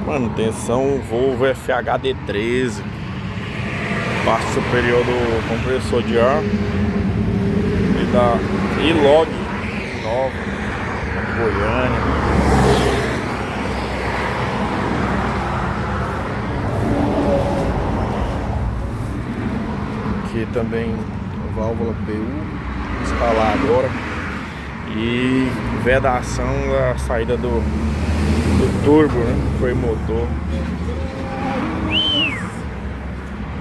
Manutenção Volvo FHD13, parte superior do compressor de ar e da Ilog nova de Goiânia. Aqui também válvula PU instalar agora e vedação da saída do turbo, né? Foi motor.